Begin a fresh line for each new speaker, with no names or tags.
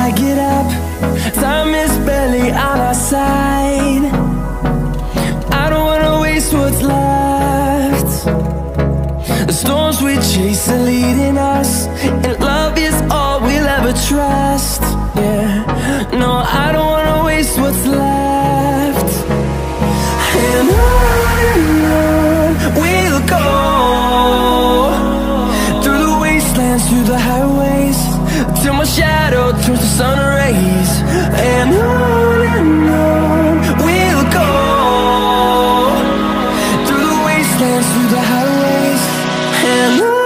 I get up, time is barely on our side. I don't wanna waste what's left. The storms we chase are leading us, and love is all we'll ever trust. Yeah, no, I don't wanna waste what's left. And on we'll go, through the wastelands, through the highways, till my shadow turns to sun rays. And on we'll go, through the wastelands, through the highways, and on.